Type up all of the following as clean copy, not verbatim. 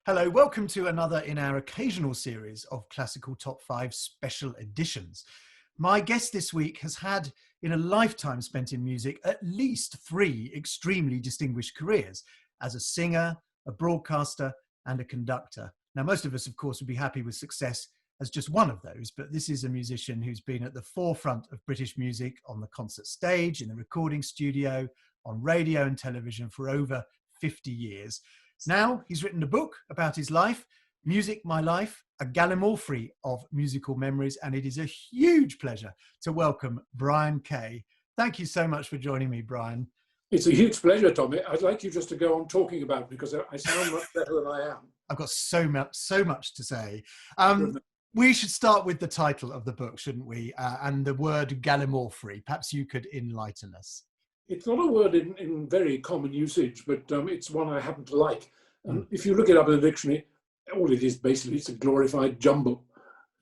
Hello, welcome to another in our occasional series of Classical Top 5 special editions. My guest this week has had, in a lifetime spent in music, at least 3 extremely distinguished careers as a singer, a broadcaster, and a conductor. Now, most of us, of course, would be happy with success as just one of those, but this is a musician who's been at the forefront of British music on the concert stage, in the recording studio, on radio and television for over 50 years. Now he's written a book about his life, Music, My Life, a Gallimaufrey of Musical Memories, and it is a huge pleasure to welcome Brian Kay. Thank you so much for joining me, Brian. It's a huge pleasure, Tommy. I'd like you just to go on talking about it because I sound much better than I am. I've got so much to say. We should start with the title of the book, shouldn't we? And the word Gallimaufrey. Perhaps you could enlighten us. It's not a word in very common usage, but it's one I happen to like. If you look it up in the dictionary, all it is basically, it's a glorified jumble.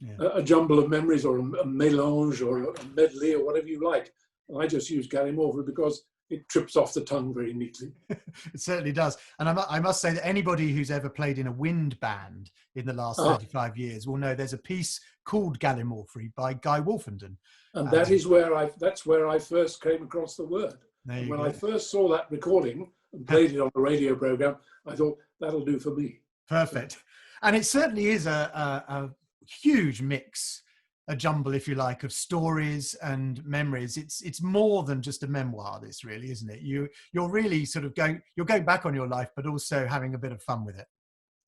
Yeah. A jumble of memories, or a mélange, or a medley, or whatever you like. And I just use Gallimaufrey because it trips off the tongue very neatly. It certainly does. And I must say that anybody who's ever played in a wind band in the last 35 years will know there's a piece called Gallimaufrey by Guy Wolfenden. And that's where I first came across the word. When I first saw that recording and played it on a radio program, I thought, that'll do for me. Perfect. And it certainly is a huge mix, a jumble, if you like, of stories and memories. It's more than just a memoir, this really, isn't it? You're really sort of going back on your life, but also having a bit of fun with it.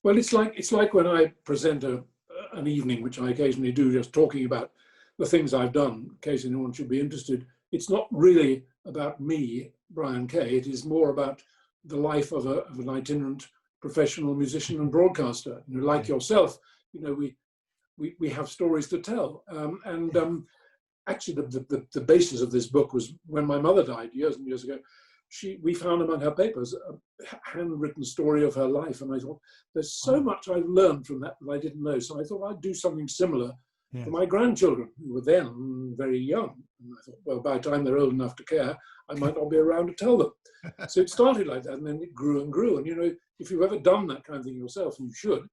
Well, it's like when I present an evening, which I occasionally do, just talking about the things I've done, in case anyone should be interested. It's not really about me, Brian Kay. It is more about the life of an itinerant professional musician and broadcaster. You know, like yourself, you know, we have stories to tell. Actually, the basis of this book was when my mother died years and years ago. We found among her papers a handwritten story of her life, and I thought, there's so much I've learned from that I didn't know. So I thought I'd do something similar for my grandchildren, who were then very young. And I thought, well, by the time they're old enough to care, I might not be around to tell them. So it started like that, and then it grew and grew. And, you know, if you've ever done that kind of thing yourself, and you should,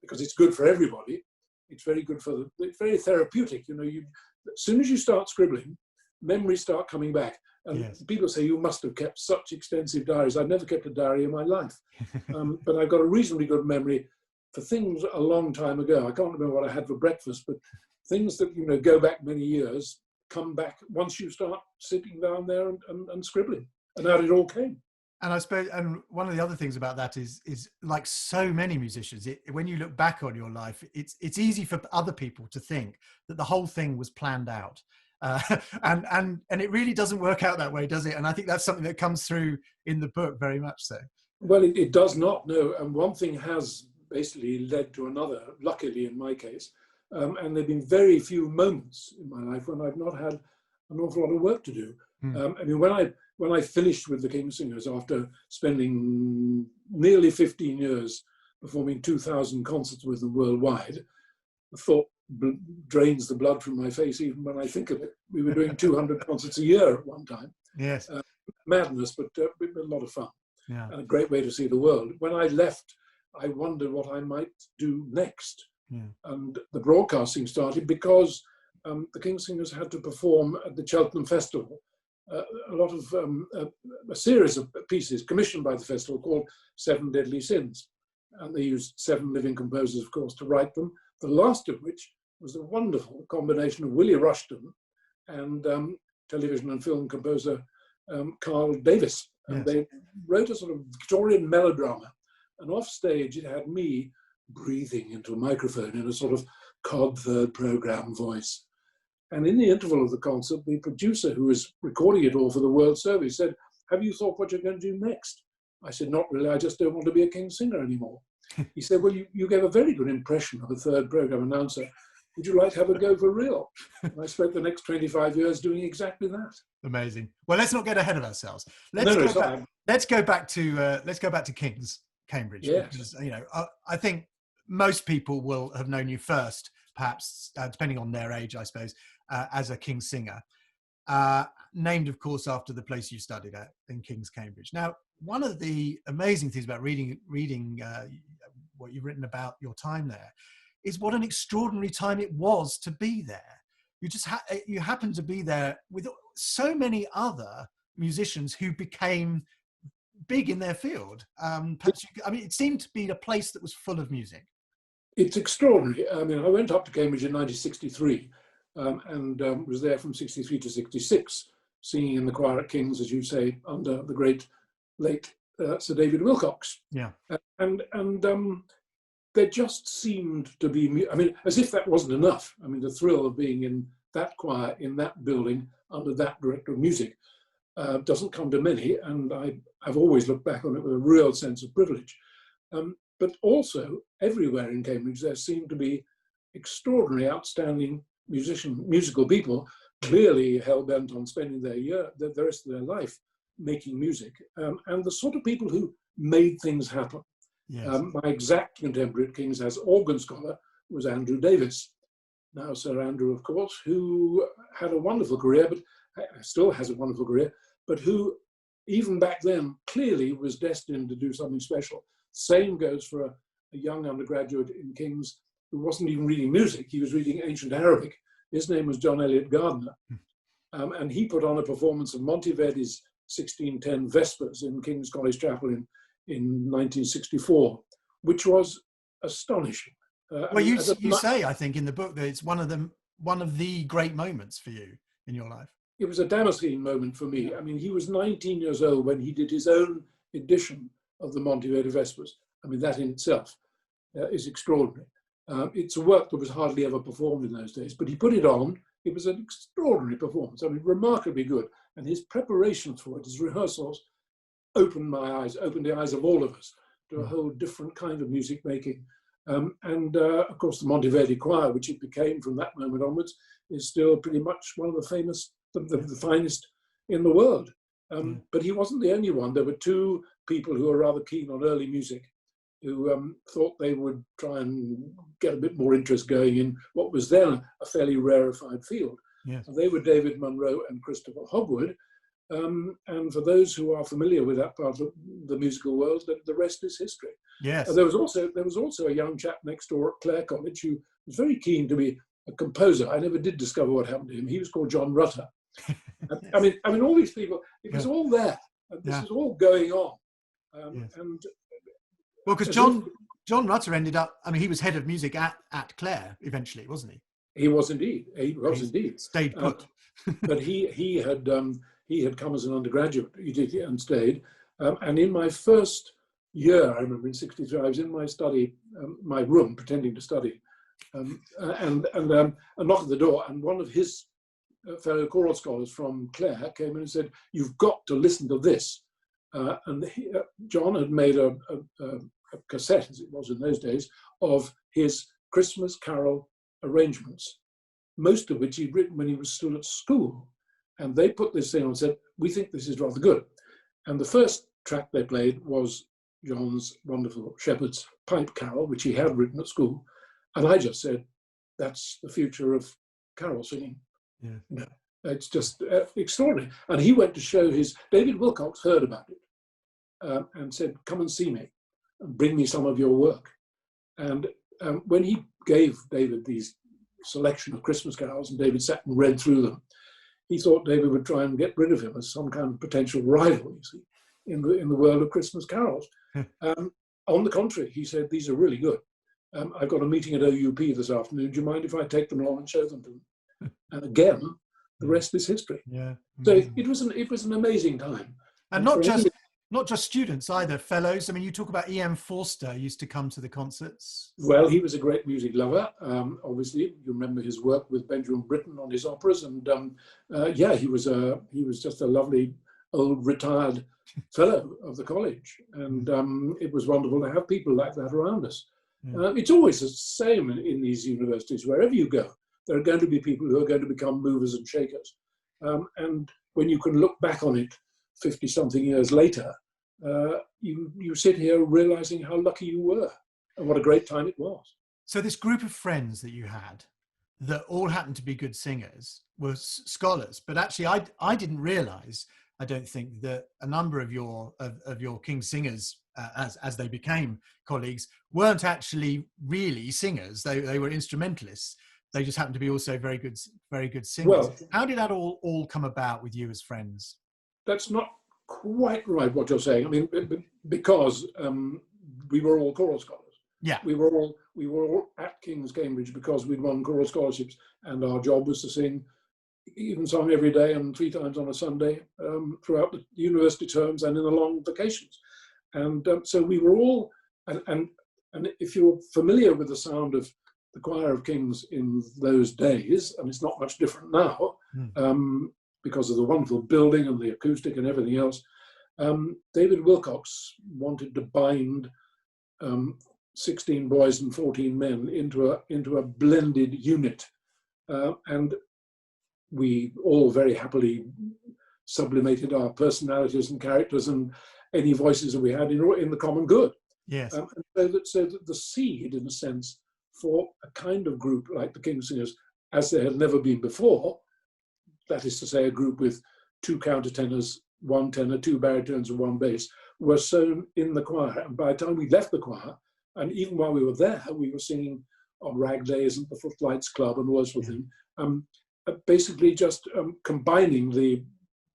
because it's good for everybody, it's very good it's very therapeutic. You know, as soon as you start scribbling, memories start coming back. And people say, you must have kept such extensive diaries. I've never kept a diary in my life. But I've got a reasonably good memory for things a long time ago. I can't remember what I had for breakfast, but things that, you know, go back many years come back once you start sitting down there and scribbling. And out it all came. And I suppose, and one of the other things about that is like so many musicians, when you look back on your life, it's easy for other people to think that the whole thing was planned out. And it really doesn't work out that way, does it? And I think that's something that comes through in the book very much so. Well, it does not, no. And one thing has basically led to another, luckily in my case. And there have been very few moments in my life when I've not had an awful lot of work to do. I mean, when I finished with the King's Singers after spending nearly 15 years performing 2,000 concerts with them worldwide, the thought drains the blood from my face even when I think of it. We were doing 200 concerts a year at one time. Yes. Madness, but a lot of fun. Yeah. And a great way to see the world. When I left, I wondered what I might do next. Yeah. And the broadcasting started because the King's Singers had to perform at the Cheltenham Festival a lot of a series of pieces commissioned by the festival called 7 Deadly Sins. And they used 7 living composers, of course, to write them, the last of which was a wonderful combination of Willie Rushton and television and film composer Carl Davis. And they wrote a sort of Victorian melodrama. And off stage, it had me breathing into a microphone in a sort of cod third program voice. And in the interval of the concert, the producer who was recording it all for the World Service said, have you thought what you're going to do next? I said, not really, I just don't want to be a King's singer anymore. He said, well, you gave a very good impression of a third program announcer. Would you like to have a go for real? And I spent the next 25 years doing exactly that. Amazing. Well, let's not get ahead of ourselves. Let's go back to King's Cambridge. Yes. Because, you know, I think most people will have known you first, perhaps, depending on their age, I suppose, as a King's singer. Named, of course, after the place you studied at in King's Cambridge. Now, one of the amazing things about reading what you've written about your time there, is what an extraordinary time it was to be there. You happened to be there with so many other musicians who became big in their field. It seemed to be a place that was full of music. It's extraordinary. I mean, I went up to Cambridge in 1963 and was there from 63 to 66, singing in the choir at King's, as you say, under the great late Sir David Wilcox. Yeah. And there just seemed to be, I mean, as if that wasn't enough. I mean, the thrill of being in that choir, in that building, under that director of music, doesn't come to many. And I've always looked back on it with a real sense of privilege. But also, everywhere in Cambridge, there seemed to be extraordinary, outstanding musical people, clearly hell-bent on spending the rest of their life making music, and the sort of people who made things happen. Yes. My exact contemporary at King's as organ scholar was Andrew Davis, now Sir Andrew, of course, who had a wonderful career, but still has a wonderful career, but who, even back then, clearly was destined to do something special. Same goes for a young undergraduate in King's who wasn't even reading music, he was reading ancient Arabic. His name was John Eliot Gardner. And he put on a performance of Monteverdi's 1610 Vespers in King's College Chapel in 1964, which was astonishing. Well, you say, I think, in the book that it's one of the great moments for you in your life. It was a Damascene moment for me. I mean, he was 19 years old when he did his own edition of the Monteverdi Vespers. I mean, that in itself is extraordinary. It's a work that was hardly ever performed in those days, but he put it on. It was an extraordinary performance. I mean, remarkably good. And his preparations for it, his rehearsals, opened the eyes of all of us to a whole different kind of music making. Of course, the Monteverdi Choir, which it became from that moment onwards, is still pretty much one of the famous, the finest in the world. But he wasn't the only one. There were two people who were rather keen on early music, who thought they would try and get a bit more interest going in what was then a fairly rarefied field. Yes. And they were David Munro and Christopher Hogwood. And for those who are familiar with that part of the musical world, the rest is history. Yes. There was also a young chap next door at Clare College who was very keen to be a composer. I never did discover what happened to him. He was called John Rutter. I mean, all these people. It was all there. This is all going on. And well, because John Rutter ended up. I mean, he was head of music at Clare eventually, wasn't he? He was indeed. He was indeed. Stayed put. But he had come as an undergraduate. He did and stayed. And in my first year, I remember in '63, I was in my study, my room, pretending to study, and a knock at the door, and one of his fellow choral scholars from Clare came in and said, "You've got to listen to this." John had made a cassette, as it was in those days, of his Christmas carol arrangements, most of which he'd written when he was still at school. And they put this thing on and said, "We think this is rather good." And the first track they played was John's wonderful Shepherd's Pipe Carol, which he had written at school. And I just said, "That's the future of carol singing." Yeah. No, it's just extraordinary. And he went to show David Wilcox heard about it and said, "Come and see me and bring me some of your work." And when he gave David these selection of Christmas carols, and David sat and read through them, he thought David would try and get rid of him as some kind of potential rival, you see, in the world of Christmas carols. On the contrary, he said, "These are really good. I've got a meeting at OUP this afternoon. Do you mind if I take them along and show them to them?" And again, the rest is history. Yeah. So it was an amazing time. And not just students either, fellows. I mean, you talk about E.M. Forster used to come to the concerts. Well, he was a great music lover. Obviously, you remember his work with Benjamin Britten on his operas, and he was just a lovely old retired fellow of the college, and it was wonderful to have people like that around us. Yeah. It's always the same in these universities. Wherever you go, there are going to be people who are going to become movers and shakers, and when you can look back on it 50-something years later, you sit here realizing how lucky you were and what a great time it was. So this group of friends that you had that all happened to be good singers were scholars, but actually I didn't realize, I don't think, that a number of your King singers as they became colleagues, weren't actually really singers. They were instrumentalists. They just happened to be also very good singers. Well, How did that all come about with you as friends? that's not quite right what you're saying. I mean, because we were all choral scholars. Yeah. We were all at King's Cambridge because we'd won choral scholarships, and our job was to sing even song every day and 3 times on a Sunday throughout the university terms and in the long vacations. And so we were all, and if you're familiar with the sound of the choir of Kings in those days, and it's not much different now, because of the wonderful building and the acoustic and everything else, David Wilcox wanted to bind 16 boys and 14 men into a blended unit, and we all very happily sublimated our personalities and characters and any voices that we had in the common good. Yes. And so that the seed, in a sense, for a kind of group like the King Singers, as there had never been before, that is to say, a group with 2 countertenors, 1 tenor, 2 baritones, and 1 bass, were sown in the choir. And by the time we left the choir, and even while we were there, we were singing on rag days at the Footlights Club and all those sort of thing. Basically just combining the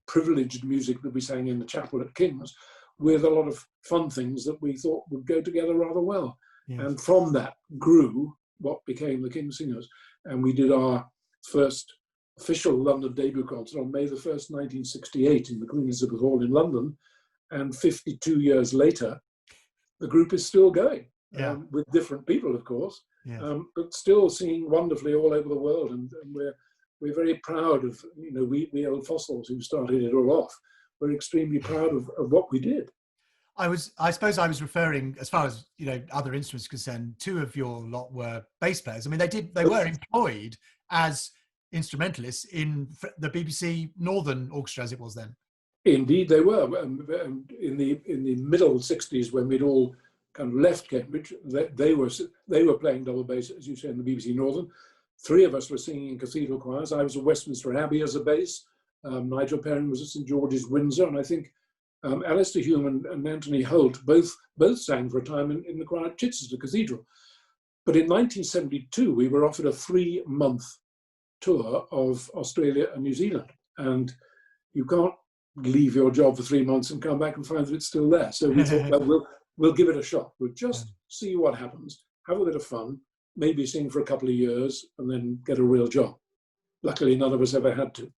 privileged music that we sang in the chapel at King's with a lot of fun things that we thought would go together rather well. Yes. And from that grew what became the King Singers. And we did our first official London debut concert on May the 1st, 1968 in the Queen Elizabeth Hall in London. And 52 years later, the group is still going, with different people, of course, but still singing wonderfully all over the world. And we're very proud of, we old fossils who started it all off. We're extremely proud of what we did. I suppose I was referring, as far as other instruments concerned, 2 of your lot were bass players. I mean, they were employed as instrumentalists in the BBC Northern Orchestra, as it was then. Indeed, they were. In the middle 60s, when we'd all kind of left Cambridge, they were playing double bass, as you say, in the BBC Northern. 3 of us were singing in cathedral choirs. I was at Westminster Abbey as a bass. Nigel Perrin was at St George's, Windsor, and I think Alistair Hume and Anthony Holt both sang for a time in the choir at Chichester Cathedral. But in 1972, we were offered a 3-month tour of Australia and New Zealand, and you can't leave your job for 3 months and come back and find that it's still there. So we thought, well, we'll give it a shot. We'll just see what happens, have a bit of fun, maybe sing for a couple of years, and then get a real job. Luckily, none of us ever had to,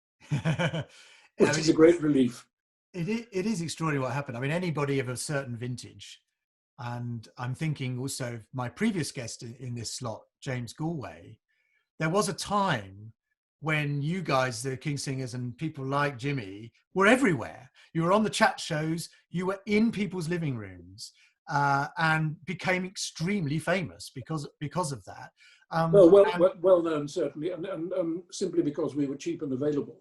which is a great relief. It is extraordinary what happened. I mean, anybody of a certain vintage, and I'm thinking also of my previous guest in this slot, James Galway, there was a time when you guys, the King Singers and people like Jimmy, were everywhere. You were on the chat shows, you were in people's living rooms, and became extremely famous because of that. Well known, certainly, and simply because we were cheap and available.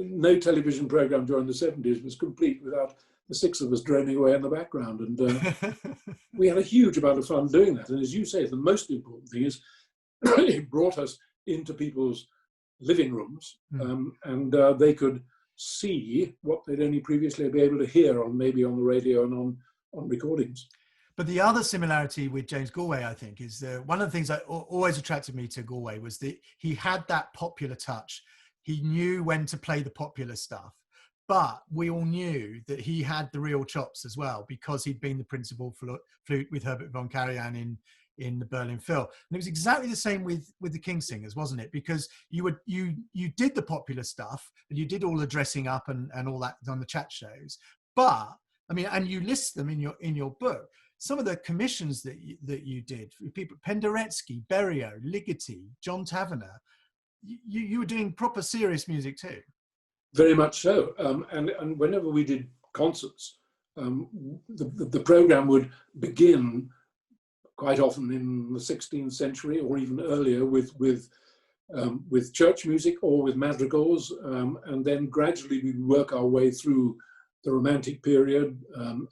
No television program during the 70s was complete without the 6 of us droning away in the background, and we had a huge amount of fun doing that. And as you say, the most important thing is it brought us into people's living rooms, and they could see what they'd only previously be able to hear maybe on the radio and on recordings. But the other similarity with James Galway, I think, is one of the things that always attracted me to Galway was that he had that popular touch. He knew when to play the popular stuff, but we all knew that he had the real chops as well, because he'd been the principal flute with Herbert von Karajan in the Berlin Phil. And it was exactly the same with the King Singers, wasn't it? Because you did the popular stuff and you did all the dressing up and all that on the chat shows. But I mean, and you list them in your book. Some of the commissions that you did, people, Penderecki, Berio, Ligeti, John Taverner, you were doing proper serious music too. Very much so. And whenever we did concerts, the program would begin quite often in the 16th century or even earlier with church music or with madrigals, and then gradually we work our way through the Romantic period,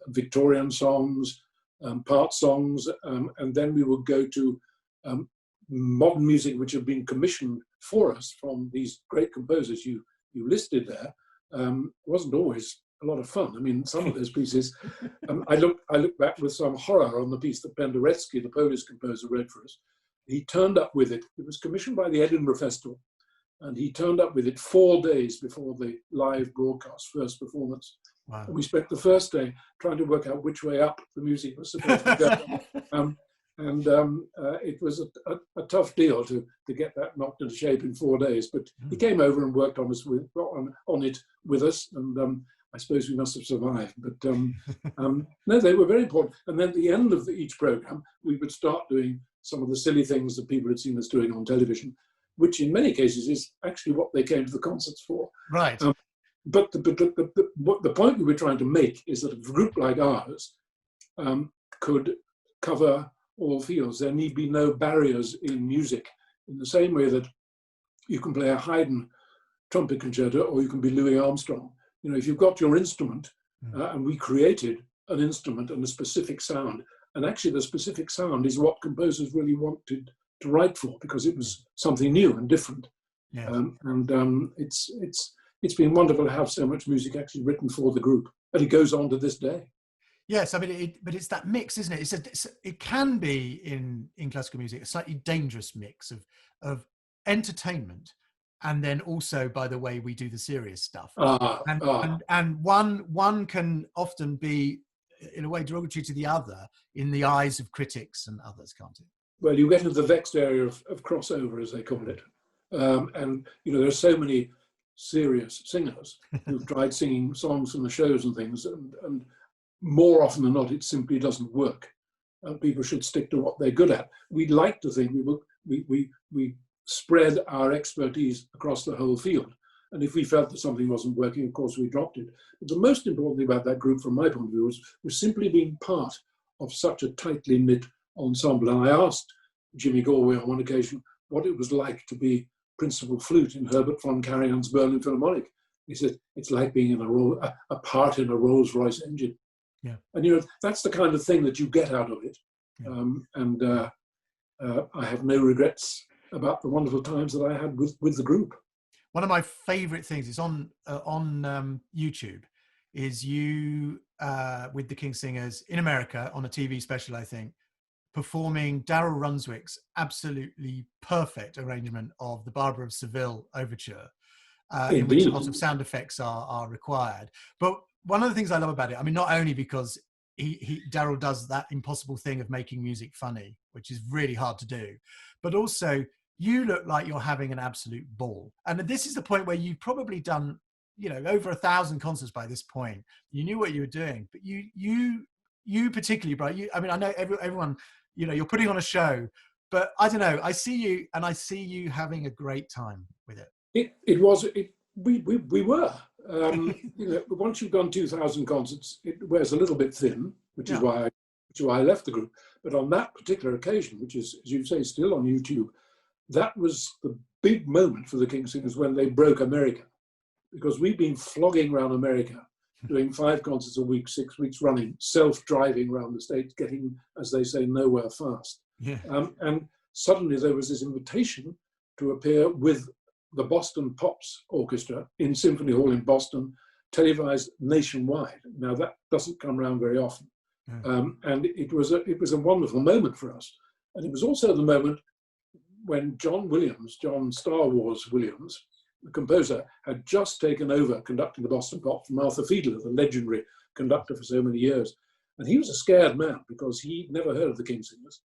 Victorian songs, part songs, and then we would go to modern music which had been commissioned for us from these great composers you listed there. It wasn't always a lot of fun. I mean, some of those pieces, I look back with some horror on the piece that Penderecki, the Polish composer, wrote for us. He turned up with it. It was commissioned by the Edinburgh Festival, and he turned up with it 4 days before the live broadcast, first performance. Wow. And we spent the first day trying to work out which way up the music was supposed to go. It was a tough deal to get that knocked into shape in 4 days. But he came over and worked on it with us, and I suppose we must have survived. But no, they were very important. And then at the end of each program, we would start doing some of the silly things that people had seen us doing on television, which in many cases is actually what they came to the concerts for. Right. But the point we were trying to make is that a group like ours could cover all fields. There need be no barriers in music, in the same way that you can play a Haydn trumpet concerto or you can be Louis Armstrong. You know, if you've got your instrument, and we created an instrument and a specific sound, and actually the specific sound is what composers really wanted to write for, because it was something new and different. Yes. It's been wonderful to have so much music actually written for the group, and it goes on to this day. Yes, I mean, but it's that mix, isn't it? It can be in classical music a slightly dangerous mix of entertainment, and then also, by the way, we do the serious stuff. And one can often be, in a way, derogatory to the other in the eyes of critics and others, can't it? Well, you get into the vexed area of crossover, as they call it, and you know, there are so many serious singers who've tried singing songs from the shows and things, and more often than not, it simply doesn't work. People should stick to what they're good at. We'd like to think we spread our expertise across the whole field. And if we felt that something wasn't working, of course, we dropped it. But the most important thing about that group, from my point of view, was simply being part of such a tightly knit ensemble. And I asked Jimmy Galway on one occasion what it was like to be principal flute in Herbert von Karajan's Berlin Philharmonic. He said, it's like being in a part in a Rolls-Royce engine. Yeah. And you know, that's the kind of thing that you get out of it. Yeah. I have no regrets about the wonderful times that I had with the group. One of my favorite things is on YouTube, is you with the King Singers in America on a TV special, I think, performing Darrell Runswick's absolutely perfect arrangement of the Barber of Seville overture, in which a lot of sound effects are required. But one of the things I love about it, I mean, not only because Darrell does that impossible thing of making music funny, which is really hard to do, but also you look like you're having an absolute ball. And this is the point where you've probably done, you know, over 1,000 concerts by this point. You knew what you were doing, but you particularly, Brian, I mean, I know everyone, you know, you're putting on a show, but I don't know, I see you having a great time with it. We were. You know, once you've done 2,000 concerts, it wears a little bit thin, which is why I left the group. But on that particular occasion, which is, as you say, still on YouTube, that was the big moment for the King Singers when they broke America, because we've been flogging around America, doing 5 concerts a week, 6 weeks running, self-driving around the States, getting, as they say, nowhere fast. Yeah. And suddenly there was this invitation to appear with the Boston Pops Orchestra in Symphony Hall in Boston, televised nationwide. Now that doesn't come around very often, and it was a wonderful moment for us. And it was also the moment when John Star Wars Williams, the composer, had just taken over conducting the Boston Pops from Arthur Fiedler, the legendary conductor for so many years. And he was a scared man because he'd never heard of the King Singers.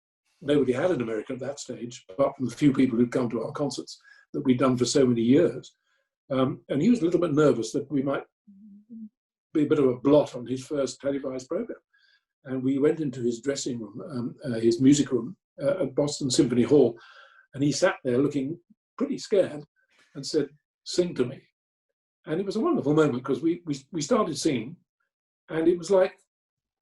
Nobody had in America at that stage, apart from the few people who'd come to our concerts that we'd done for so many years. And he was a little bit nervous that we might be a bit of a blot on his first televised program. And we went into his dressing room, his music room at Boston Symphony Hall, and he sat there looking pretty scared and said, "Sing to me." And it was a wonderful moment because we started singing, and it was like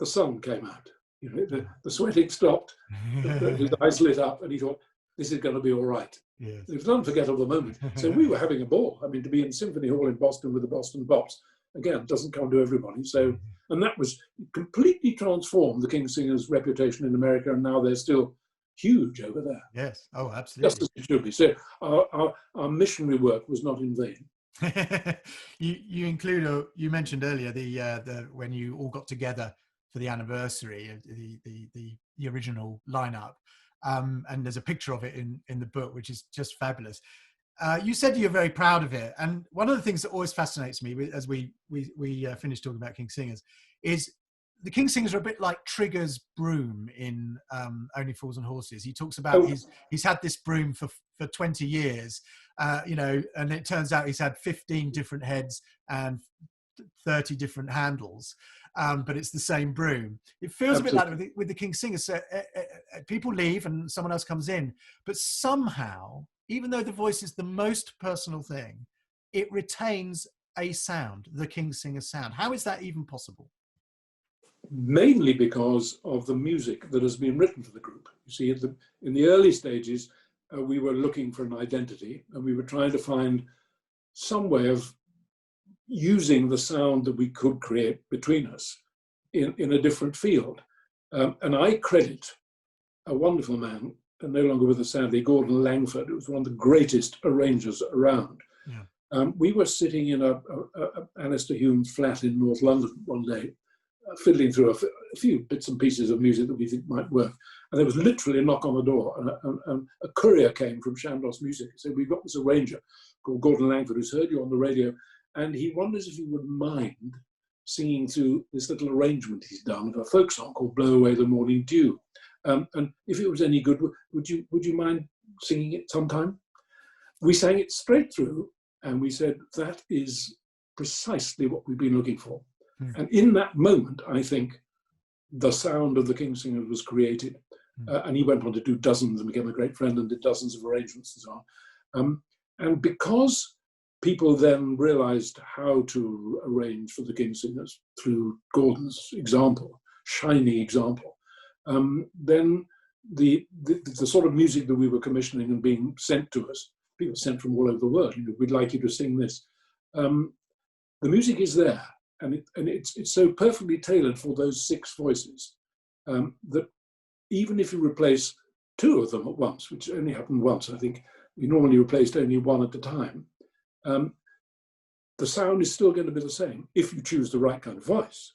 the sun came out. You know, the sweating stopped, his eyes lit up, and he thought, this is going to be all right. Yes. It was an unforgettable moment. So we were having a ball. I mean, to be in Symphony Hall in Boston with the Boston Pops, again, doesn't come to everybody. So, and that was completely transformed the King Singers' reputation in America, and now they're still huge over there. Yes. Oh, absolutely. Just as it should be. So our missionary work was not in vain. You include you mentioned earlier the when you all got together for the anniversary of the original lineup, and there's a picture of it in the book, which is just fabulous. You said you're very proud of it, and one of the things that always fascinates me as we finish talking about King Singers is the King Singers are a bit like Trigger's broom in Only Fools and Horses. He talks about he's had this broom for 20 years, and it turns out he's had 15 different heads and 30 different handles, but it's the same broom. It feels Absolutely. A bit like with the King Singers. So, people leave and someone else comes in, but somehow, even though the voice is the most personal thing, it retains a sound, the King Singer sound. How is that even possible? Mainly because of the music that has been written for the group. You see, in the early stages, we were looking for an identity, and we were trying to find some way of using the sound that we could create between us in a different field. And I credit a wonderful man, and no longer with us sadly, Gordon Langford, who was one of the greatest arrangers around. Yeah. We were sitting in a Alistair Hume's flat in North London one day, fiddling through a few bits and pieces of music that we think might work. And there was literally a knock on the door, and a courier came from Chandos Music and said, "We've got this arranger called Gordon Langford who's heard you on the radio, and he wonders if you would mind singing through this little arrangement he's done of a folk song called Blow Away the Morning Dew. And if it was any good, would you mind singing it sometime?" We sang it straight through, and we said, that is precisely what we've been looking for. And in that moment, I think the sound of the King Singers was created. And he went on to do dozens and became a great friend and did dozens of arrangements and so on. And because people then realized how to arrange for the King Singers through Gordon's example, shining example, then the sort of music that we were commissioning and being sent to us, people sent from all over the world, we'd like you to sing this. The music is there. And it's so perfectly tailored for those 6 voices that even if you replace 2 of them at once, which only happened once, I think we normally replaced only 1 at a time, the sound is still going to be the same if you choose the right kind of voice.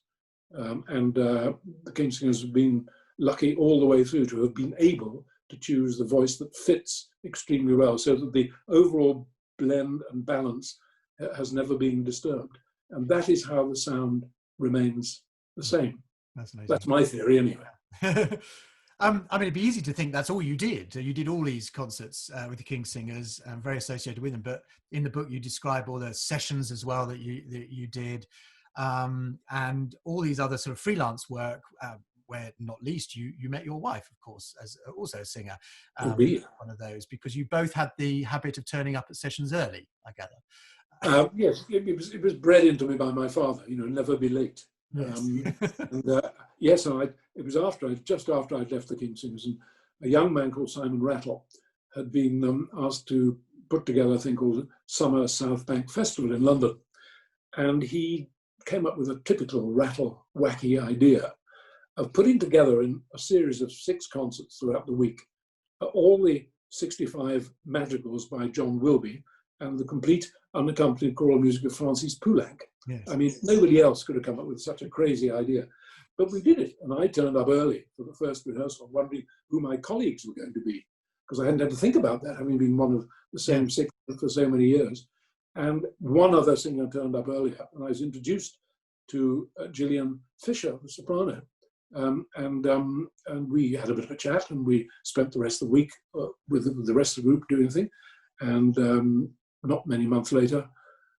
The King Singers have been lucky all the way through to have been able to choose the voice that fits extremely well, so that the overall blend and balance has never been disturbed. And that is how the sound remains the same. That's amazing. That's my theory anyway. I mean, it'd be easy to think that's all you did. You did all these concerts with the King Singers, very associated with them. But in the book, you describe all the sessions as well that you did, and all these other sort of freelance work, where not least you met your wife, of course, as also a singer. One of those, because you both had the habit of turning up at sessions early, I gather. Yes, it was bred into me by my father. Never be late. Yes. Yes, and it was just after I'd left the King Singers, and a young man called Simon Rattle had been asked to put together a thing called Summer South Bank Festival in London, and he came up with a typical Rattle wacky idea of putting together in a series of 6 concerts throughout the week all the 65 madrigals by John Wilby and the complete unaccompanied choral music of Francis Poulenc. Yes. I mean, nobody else could have come up with such a crazy idea. But we did it, and I turned up early for the first rehearsal, wondering who my colleagues were going to be, because I hadn't had to think about that, having been one of the same 6 for so many years. And one other singer turned up earlier, and I was introduced to Gillian Fisher, the soprano. And we had a bit of a chat, and we spent the rest of the week with the rest of the group doing a thing. And not many months later,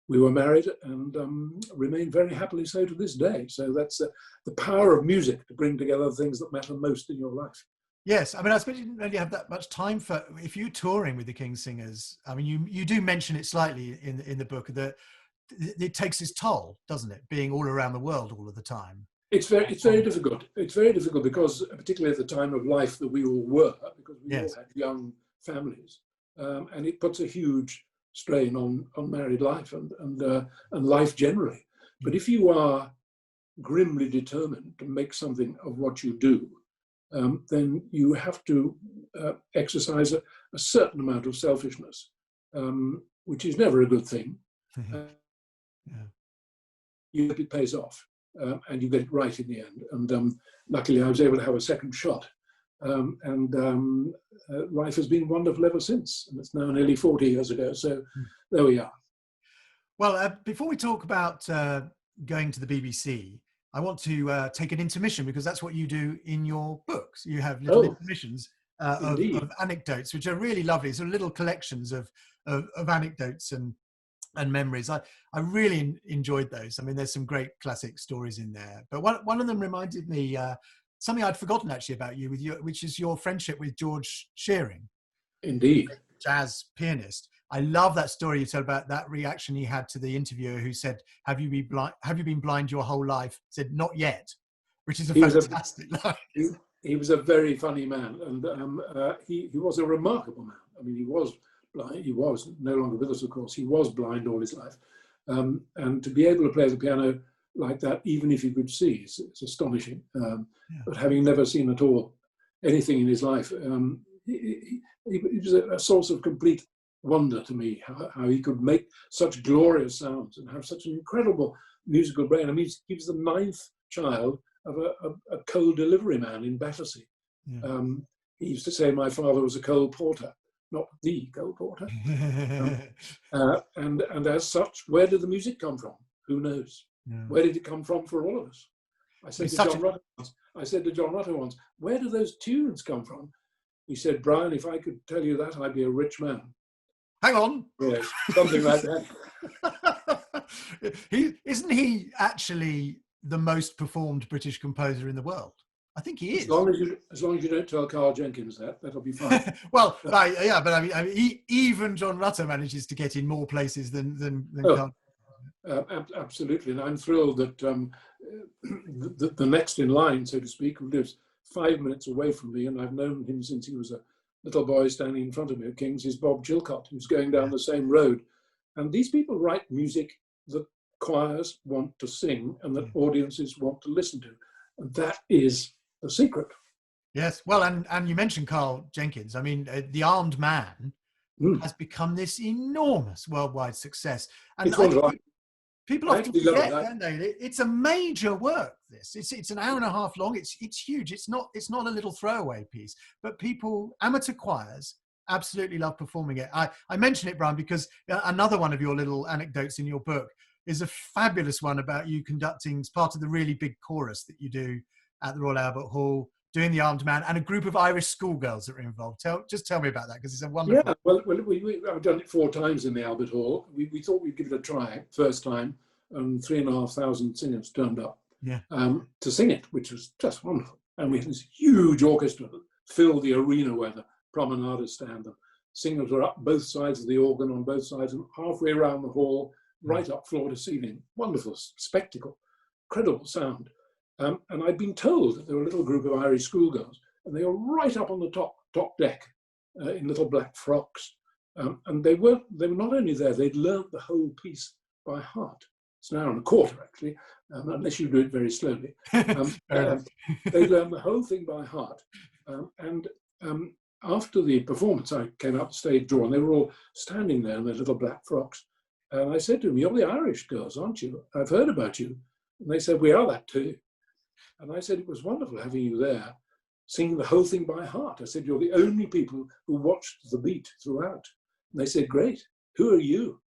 we were married and remain very happily so to this day. So that's the power of music to bring together things that matter most in your life. Yes, I mean, I suppose you didn't really have that much time for, if you're touring with the King Singers. I mean, you do mention it slightly in the book, that it takes its toll, doesn't it? Being all around the world all of the time. It's very difficult. It's very difficult because, particularly at the time of life that we all were, because we all had young families, and it puts a huge strain on married life and life generally. But if you are grimly determined to make something of what you do, then you have to exercise a certain amount of selfishness, which is never a good thing. uh, Yeah. you hope it pays off, and you get it right in the end. And luckily, I was able to have a second shot. Life has been wonderful ever since. And it's now nearly 40 years ago. So there we are. Well, before we talk about going to the BBC, I want to take an intermission, because that's what you do in your books. You have little intermissions of anecdotes, which are really lovely. So little collections of anecdotes and memories. I really enjoyed those. I mean, there's some great classic stories in there. But one of them reminded me something I'd forgotten actually about you, which is your friendship with George Shearing. Indeed. Jazz pianist. I love that story you tell about that reaction he had to the interviewer who said, have you been blind your whole life? He said, not yet, which is a fantastic line. He was a very funny man, and he was a remarkable man. I mean, he was blind. He was no longer with us, of course. He was blind all his life. And to be able to play the piano like that, even if you could see, it's astonishing. But having never seen at all anything in his life, he was a source of complete wonder to me, how he could make such glorious sounds and have such an incredible musical brain. I mean, he was the 9th child of a coal delivery man in Battersea. Yeah. He used to say my father was a coal porter, not the coal porter. And as such, where did the music come from? Who knows? Yeah. Where did it come from for all of us? I said to John Rutter once, where do those tunes come from? He said, Brian, if I could tell you that, I'd be a rich man. Hang on. Yes, something like that. Isn't he actually the most performed British composer in the world? I think he is. As long as you don't tell Carl Jenkins that'll be fine. Well, yeah, but I mean, even John Rutter manages to get in more places than Carl. Absolutely, and I'm thrilled that the next in line, so to speak, who lives 5 minutes away from me, and I've known him since he was a little boy standing in front of me at King's, is Bob Gilcott, who's going down the same road. And these people write music that choirs want to sing and that audiences want to listen to. And that is the secret. Yes, well, and you mentioned Carl Jenkins. I mean, The Armed Man has become this enormous worldwide success. And people often forget, don't they? It's a major work. It's an hour and a half long. It's huge. It's not a little throwaway piece. But amateur choirs absolutely love performing it. I mention it, Brian, because another one of your little anecdotes in your book is a fabulous one about you conducting as part of the really big chorus that you do at the Royal Albert Hall, doing The Armed Man, and a group of Irish schoolgirls that are involved. Just tell me about that, because it's a wonderful... Yeah, well I've done it 4 times in the Albert Hall. We thought we'd give it a try first time, and 3,500 singers turned up to sing it, which was just wonderful. And we had this huge orchestra that filled the arena where the promenaders stand. The singers were up both sides of the organ, on both sides, and halfway around the hall, right up floor to ceiling. Wonderful spectacle, incredible sound. And I'd been told that there were a little group of Irish schoolgirls, and they were right up on the top deck in little black frocks. And they were not only there, they'd learnt the whole piece by heart. It's an hour and a quarter, actually, unless you do it very slowly. They learned the whole thing by heart. After the performance, I came up the stage door, and they were all standing there in their little black frocks. And I said to them, you're the Irish girls, aren't you? I've heard about you. And they said, we are that too. And I said, it was wonderful having you there, singing the whole thing by heart. I said, you're the only people who watched the beat throughout. And they said, great, who are you?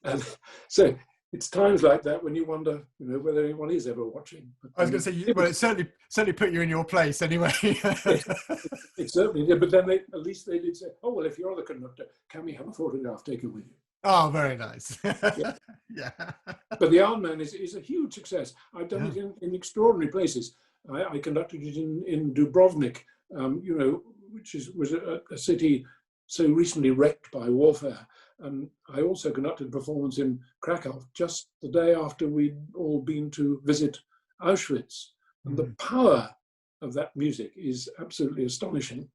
And so it's times like that when you wonder, whether anyone is ever watching. But, I was going to say, well, it certainly put you in your place anyway. It certainly did. But then at least they did say, oh, well, if you're the conductor, can we have a photograph taken with you? Oh, very nice. Yeah. But The Armed Man is a huge success. I've done it in extraordinary places. I conducted it in Dubrovnik, which was a city so recently wrecked by warfare. And I also conducted a performance in Krakow just the day after we'd all been to visit Auschwitz. And the power of that music is absolutely astonishing.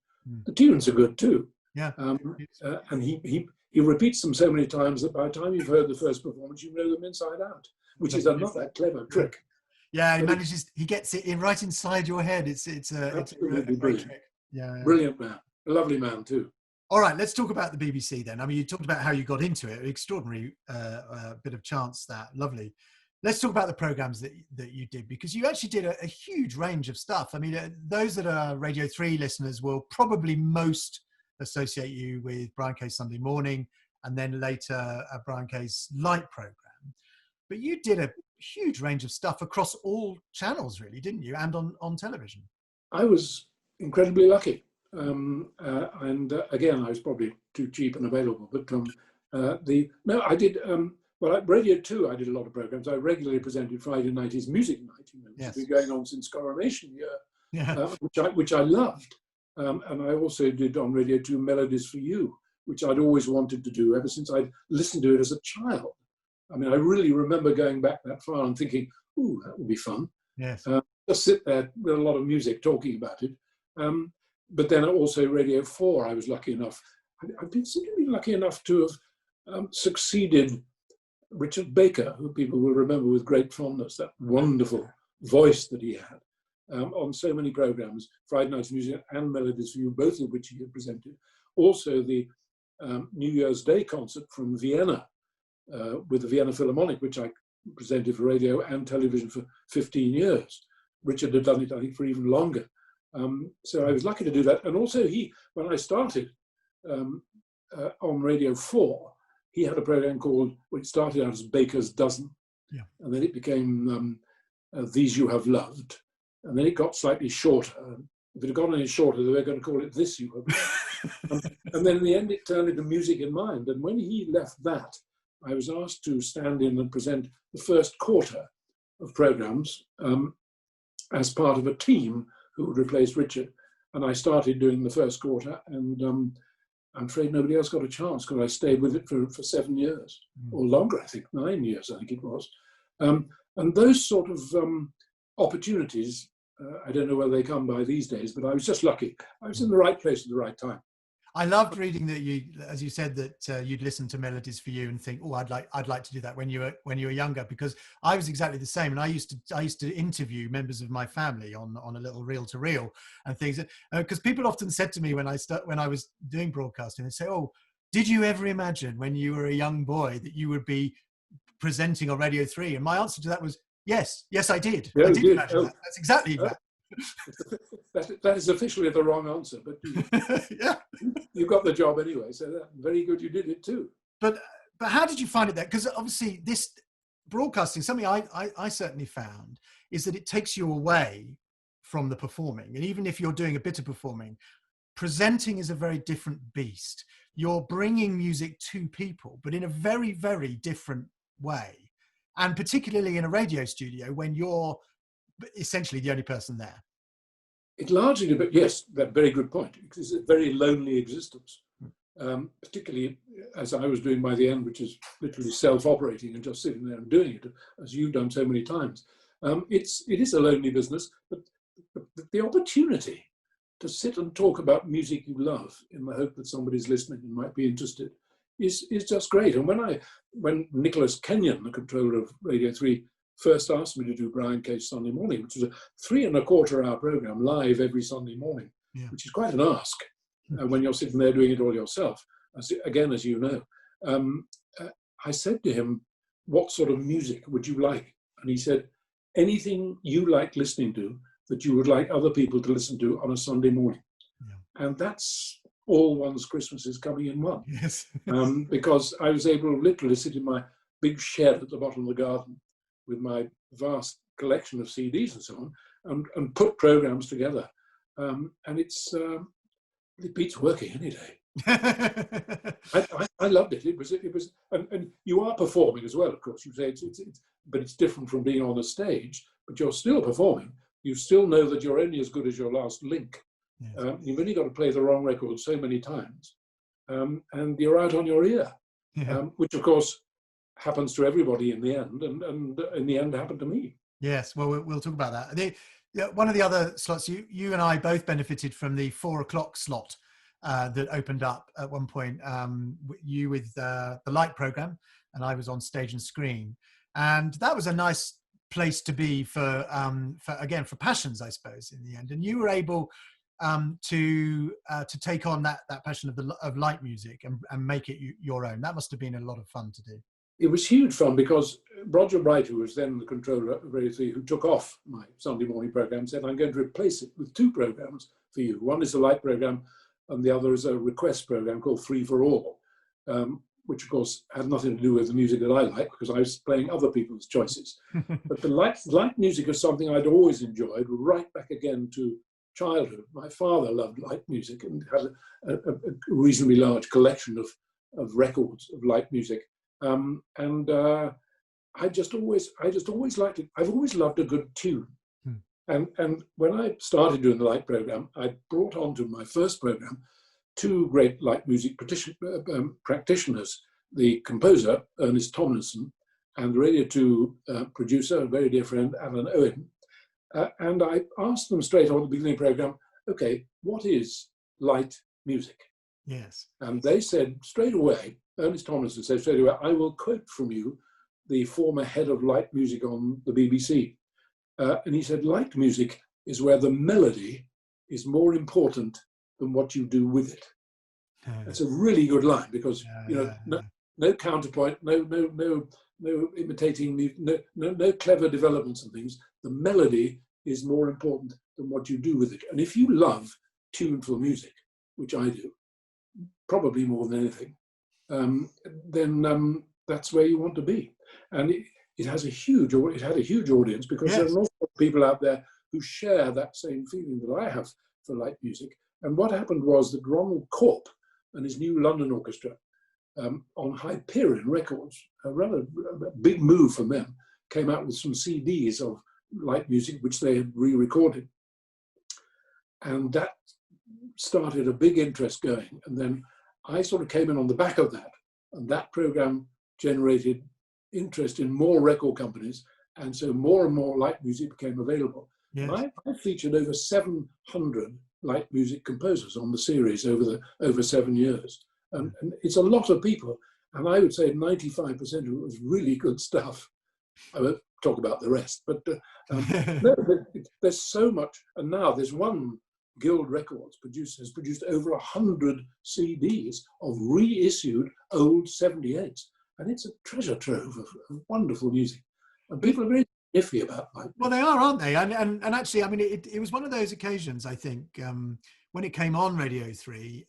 The tunes are good too. Yeah. And he repeats them so many times that by the time you've heard the first performance, you know them inside out, which is another clever trick. Yeah, he gets it in right inside your head. It's a great trick. Yeah. Brilliant man, a lovely man too. All right, let's talk about the BBC then. I mean, you talked about how you got into it. Extraordinary bit of chance, that. Lovely. Let's talk about the programs that you did, because you actually did a huge range of stuff. I mean, those that are Radio 3 listeners will probably most associate you with Brian Kay's Sunday Morning, and then later Brian Kay's Light programme. But you did a huge range of stuff across all channels, really, didn't you? And on television. I was incredibly lucky. Again, I was probably too cheap and available, but I did, well, at Radio 2, I did a lot of programs. I regularly presented Friday night is Music Night, which Yes. has been going on since Coronation Year, Yeah. which I loved. And I also did on Radio 2 Melodies for You, which I'd always wanted to do ever since I'd listened to it as a child. I mean, I really remember going back that far and thinking, ooh, that would be fun. Yes. Just sit there with a lot of music talking about it. But then also Radio 4, I was lucky enough. I've been simply lucky enough to have succeeded Richard Baker, who people will remember with great fondness, that wonderful voice that he had, on so many programs, Friday Night's Music and Melodies for You, both of which he had presented. Also the New Year's Day concert from Vienna with the Vienna Philharmonic, which I presented for radio and television for 15 years. Richard had done it, I think, for even longer. So I was lucky to do that. And also when I started on Radio 4, he had a program called, well, it started out as Baker's Dozen. Yeah. And then it became These You Have Loved. And then it got slightly shorter. If it had gone any shorter, they were going to call it This You Have Loved. And then in the end, it turned into Music in Mind. And when he left that, I was asked to stand in and present the first quarter of programs as part of a team who would replace Richard. And I started doing the first quarter, and I'm afraid nobody else got a chance because I stayed with it for 7 years or longer, I think, 9 years, I think it was. And those sort of opportunities, I don't know whether they come by these days, but I was just lucky. I was in the right place at the right time. I loved reading that you, as you said, that you'd listen to Melodies for You and think, oh, I'd like to do that when you were younger, because I was exactly the same, and I used to interview members of my family on a little reel to reel and things, because people often said to me when I was doing broadcasting, they say, oh, did you ever imagine when you were a young boy that you would be presenting on Radio 3? And my answer to that was yes, I did. Yeah, I did imagine that. That's exactly that. That is officially the wrong answer, but yeah, you got the job anyway, so very good, you did it too. But how did you find it there? Because obviously this broadcasting, something I certainly found, is that it takes you away from the performing. And even if you're doing a bit of performing, presenting is a very different beast. You're bringing music to people, but in a very, very different way. And particularly in a radio studio when you're essentially the only person there. It largely, but yes, that very good point. It's a very lonely existence, particularly as I was doing by the end, which is literally self-operating and just sitting there and doing it, as you've done so many times. It is a lonely business, but the opportunity to sit and talk about music you love in the hope that somebody's listening and might be interested is just great. And when Nicholas Kenyon, the controller of Radio 3, first asked me to do Brian Kay's Sunday Morning, which was a 3.25-hour program live every Sunday morning, which is quite an ask when you're sitting there doing it all yourself, as you know. I said to him, what sort of music would you like? And he said, anything you like listening to that you would like other people to listen to on a Sunday morning. Yeah. And that's all one's Christmas is coming in one. Yes. Because I was able to literally sit in my big shed at the bottom of the garden with my vast collection of CDs and so on, and put programs together. And it beats working any day. I loved it. It was, and you are performing as well, of course. You say but it's different from being on a stage, but you're still performing. You still know that you're only as good as your last link. Yes. You've only got to play the wrong record so many times, and you're out on your ear, which of course happens to everybody in the end, and in the end happened to me. Yes, well, we'll talk about that. One of the other slots, you and I both benefited from the 4 o'clock slot that opened up at one point. You with the Light program, and I was on Stage and Screen, and that was a nice place to be for passions, I suppose, in the end. And you were able to take on that passion of light music and make it your own? That must have been a lot of fun to do. It was huge fun because Roger Bright, who was then the controller of Radio 3, who took off my Sunday morning program, said, I'm going to replace it with 2 programs for you. One is a light program and the other is a request program called Free for All, which of course had nothing to do with the music that I like because I was playing other people's choices. But the light music is something I'd always enjoyed, right back again to childhood. My father loved light music and had a reasonably large collection of records of light music. I just always liked it. I've always loved a good tune. And when I started doing the light program, I brought onto my first program 2 great light music practitioners, the composer, Ernest Tomlinson, and the Radio 2 producer, a very dear friend, Alan Owen. And I asked them straight on at the beginning of the program, okay, what is light music? Yes. And they said straight away, Ernest Tomlinson said straight away, I will quote from you the former head of light music on the BBC. And he said, light music is where the melody is more important than what you do with it. That's a really good line because, no counterpoint, no imitating, no clever developments and things. The melody is more important than what you do with it. And if you love tuneful music, which I do, probably more than anything, then that's where you want to be. And it had a huge audience because there are an awful lot of people out there who share that same feeling that I have for light music. And what happened was that Ronald Corp and his new London Orchestra on Hyperion Records, a rather big move from them, came out with some CDs of light music which they had re-recorded. And that started a big interest going. And then I sort of came in on the back of that. And that program generated interest in more record companies. And so more and more light music became available. Yes. I featured over 700 light music composers on the series over 7 years. And it's a lot of people. And I would say 95% of it was really good stuff. I won't talk about the rest, but no, there's so much. And now there's one Guild Records has produced over 100 CDs of reissued old 78s. And it's a treasure trove of wonderful music. And people are very iffy about light. Well, they are, aren't they? And actually, I mean, it was one of those occasions, I think, when it came on Radio 3,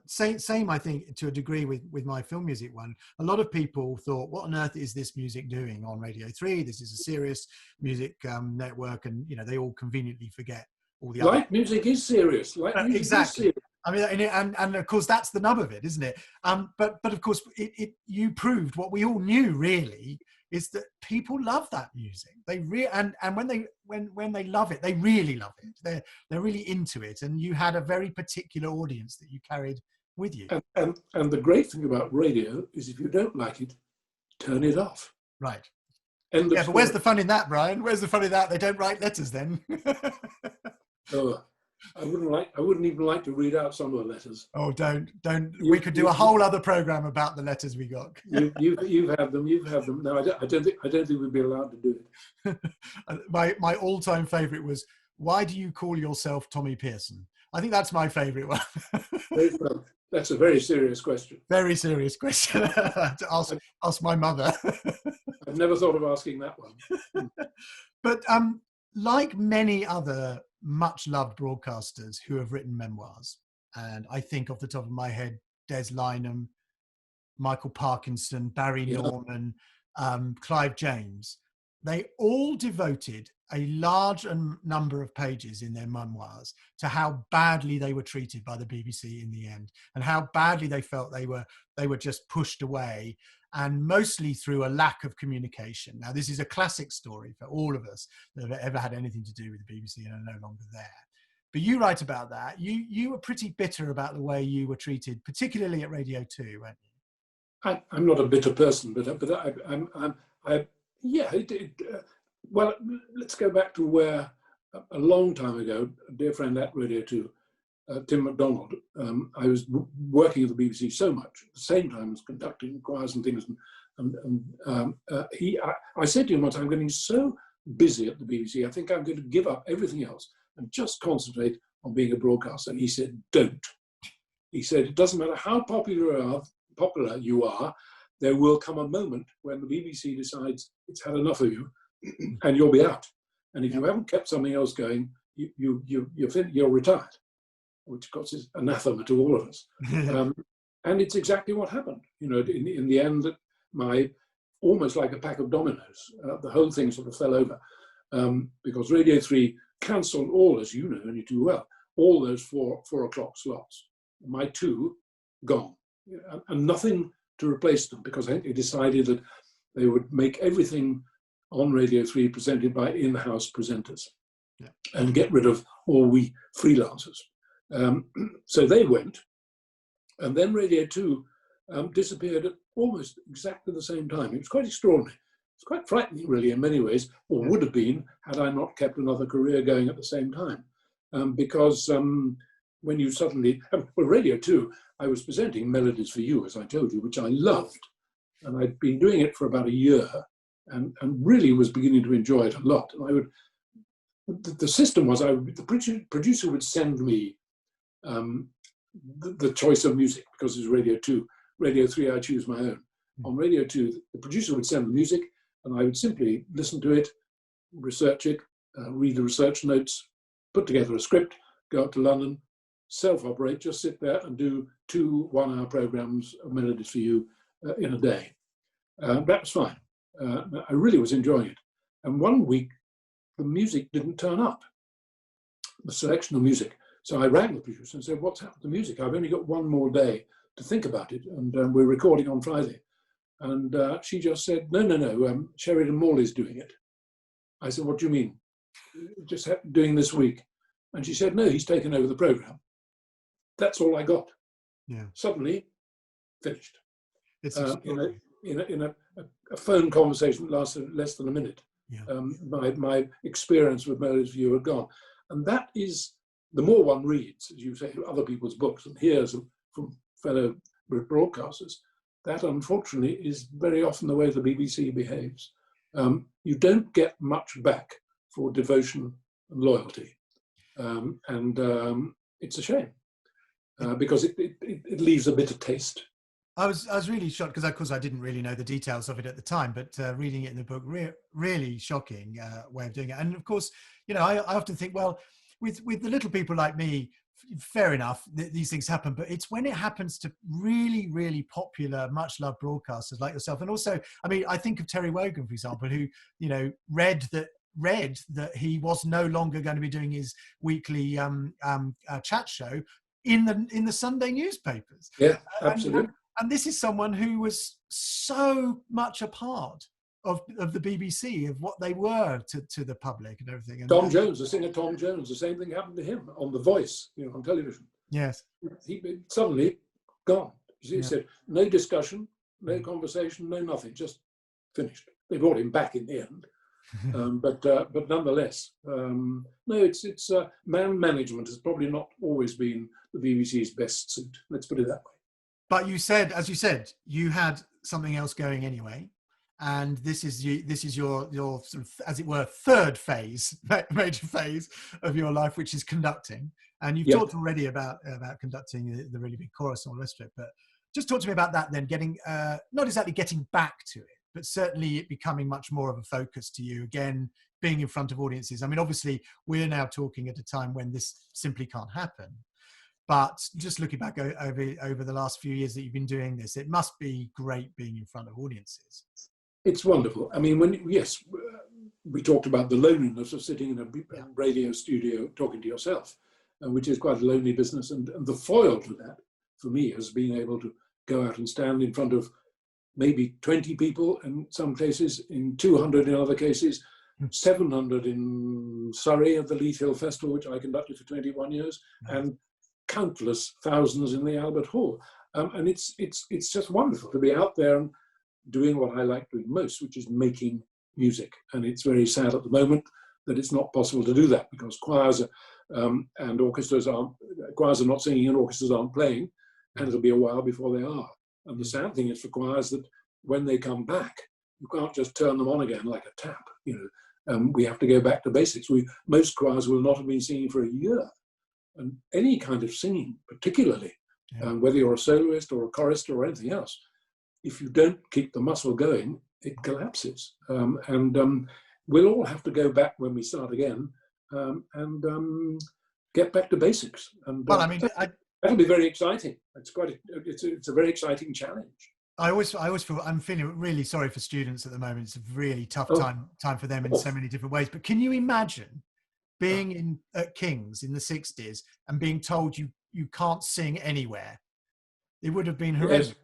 same, I think, to a degree with my film music one. A lot of people thought, what on earth is this music doing on Radio 3? This is a serious music network. And, they all conveniently forget all the light music is serious. Light music exactly. is serious. I mean, and of course, that's the nub of it, isn't it? But of course, you proved what we all knew, really, is that people love that music. They and when they love it, they really love it. They're really into it, and you had a very particular audience that you carried with you. And the great thing about radio is, if you don't like it, turn it off. Right. But where's the fun in that, Brian? Where's the fun in that? They don't write letters then. Oh, I wouldn't even like to read out some of the letters. Oh, don't. We could do a whole other program about the letters we got. You've had them. No, I don't think we'd be allowed to do it. My all-time favourite was, why do you call yourself Tommy Pearson? I think that's my favourite one. That's a very serious question. Very serious question. ask my mother. I've never thought of asking that one. But like many other much loved broadcasters who have written memoirs, and I think off the top of my head, Des Lynam, Michael Parkinson, Barry Norman, Clive James, they all devoted a large number of pages in their memoirs to how badly they were treated by the BBC in the end, and how badly they felt they were just pushed away, and mostly through a lack of communication. Now, this is a classic story for all of us that have ever had anything to do with the BBC and are no longer there. But you write about that. You were pretty bitter about the way you were treated, particularly at Radio 2, weren't you? I'm not a bitter person, but well, let's go back to where a long time ago, a dear friend at Radio 2, Tim MacDonald, I was working at the BBC so much, at the same time as conducting choirs and things. I said to him once, I'm getting so busy at the BBC, I think I'm going to give up everything else and just concentrate on being a broadcaster. He said, don't. He said, it doesn't matter how popular you are, there will come a moment when the BBC decides it's had enough of you and you'll be out. And if you haven't kept something else going, you're retired, which of course is anathema to all of us. And it's exactly what happened. You know, in the end, almost like a pack of dominoes, the whole thing sort of fell over because Radio 3 cancelled all, as you know, and you do well, all those 4 o'clock slots. My 2 gone, and nothing to replace them, because I think they decided that they would make everything on Radio 3 presented by in-house presenters and get rid of all we freelancers. So they went, and then Radio 2 disappeared at almost exactly the same time. It was quite extraordinary. It's quite frightening, really, in many ways, or would have been had I not kept another career going at the same time. Because when you suddenly, well, Radio 2, I was presenting Melodies for You, as I told you, which I loved. And I'd been doing it for about a year and really was beginning to enjoy it a lot. And the system was, the producer would send me the choice of music, because it was Radio 2. Radio 3, I choose my own. On Radio 2, the producer would send the music, and I would simply listen to it, research it, read the research notes, put together a script, go up to London, self-operate, just sit there and do 2 one-hour programs of Melodies for You in a day. That was fine. I really was enjoying it. And one week, the music didn't turn up, the selection of music. So I rang the producer and said, what's happened to music? I've only got 1 more day to think about it, and we're recording on Friday. And she just said, no, Sheridan Morley's doing it. I said, what do you mean? Just doing this week? And she said, no, he's taken over the program. That's all I got. Yeah. Suddenly, finished. It's in a phone conversation that lasted less than a minute. Yeah. My experience with Melodies for You had gone. And that is, the more one reads, as you say, other people's books and hears from fellow broadcasters, that unfortunately is very often the way the BBC behaves. You don't get much back for devotion and loyalty. And it's a shame because it leaves a bitter taste. I was really shocked because, of course, I didn't really know the details of it at the time, but reading it in the book, really shocking way of doing it. And of course, you know, I often think, well, with the little people like me, fair enough, these things happen, but it's when it happens to really, really popular, much loved broadcasters like yourself. And also, I mean, I think of Terry Wogan, for example, who, you know, read that he was no longer going to be doing his weekly chat show in the Sunday newspapers. Yeah, absolutely. And this is someone who was so much a part of the BBC, of what they were to the public and everything. And Tom Jones, the singer Tom Jones, the same thing happened to him on The Voice, you know, on television. Yes. He suddenly gone. He said, no discussion, no conversation, no nothing, just finished. They brought him back in the end. But nonetheless, no, it's man management has probably not always been the BBC's best suit. Let's put it that way. But you said, as you said, you had something else going anyway, and this is your sort of, as it were, third phase, major phase of your life, which is conducting. And you've talked already about conducting the really big chorus and all the rest of it. But just talk to me about that then. Getting not exactly getting back to it, but certainly it becoming much more of a focus to you again, being in front of audiences. I mean, obviously, we're now talking at a time when this simply can't happen. But just looking back over the last few years that you've been doing this, it must be great being in front of audiences. It's wonderful. I mean, we talked about the loneliness of sitting in a radio studio talking to yourself, which is quite a lonely business. And the foil to that, for me, has been able to go out and stand in front of maybe 20 people in some cases, in 200 in other cases, 700 in Surrey at the Leith Hill Festival, which I conducted for 21 years, and countless thousands in the Albert Hall. And it's just wonderful to be out there and doing what I like doing most, which is making music. And it's very sad at the moment that it's not possible to do that, because choirs and orchestras choirs are not singing and orchestras aren't playing, and it'll be a while before they are. And the sad thing is for choirs that when they come back, you can't just turn them on again like a tap. You know, we have to go back to basics. Most choirs will not have been singing for a year And any kind of singing, particularly, Yeah. whether you're a soloist or a chorister or anything else, if you don't keep the muscle going, it collapses. We'll all have to go back when we start again and get back to basics. And Well, I mean, that'll be very exciting. It's a very exciting challenge. I always feel I'm feeling really sorry for students at the moment. It's a really tough time for them in so many different ways. But can you imagine being at King's in the 60s and being told you can't sing anywhere? It would have been horrendous. Yes.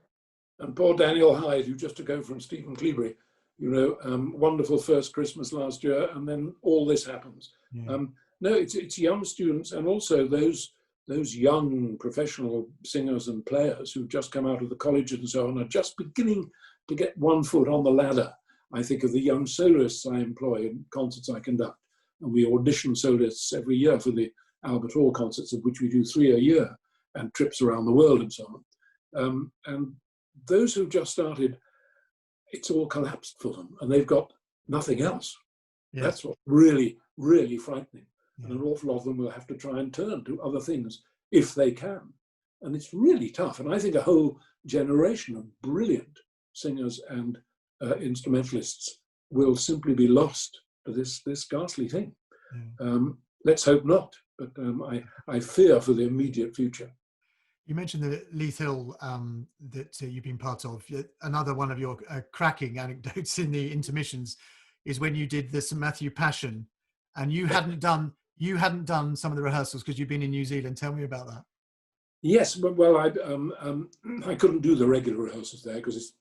And poor Daniel Hyde, who just took over from Stephen Cleobury, wonderful first Christmas last year, and then all this happens. Yeah. No, it's young students, and also those young professional singers and players who've just come out of the college and so on are just beginning to get one foot on the ladder. I think of the young soloists I employ in concerts I conduct, and we audition soloists every year for the Albert Hall concerts, of which we do 3 a year, and trips around the world and so on. And those who've just started, it's all collapsed for them, and they've got nothing else. Yes. That's what's really, really frightening. Yeah. And an awful lot of them will have to try and turn to other things if they can. And it's really tough. And I think a whole generation of brilliant singers and instrumentalists will simply be lost to this ghastly thing. Mm. Let's hope not, but I fear for the immediate future. You mentioned the Leith Hill that you've been part of. Another one of your cracking anecdotes in the intermissions is when you did the St Matthew Passion, and you hadn't done some of the rehearsals because you've been in New Zealand. Tell me about that. Yes, well, I couldn't do the regular rehearsals there because it's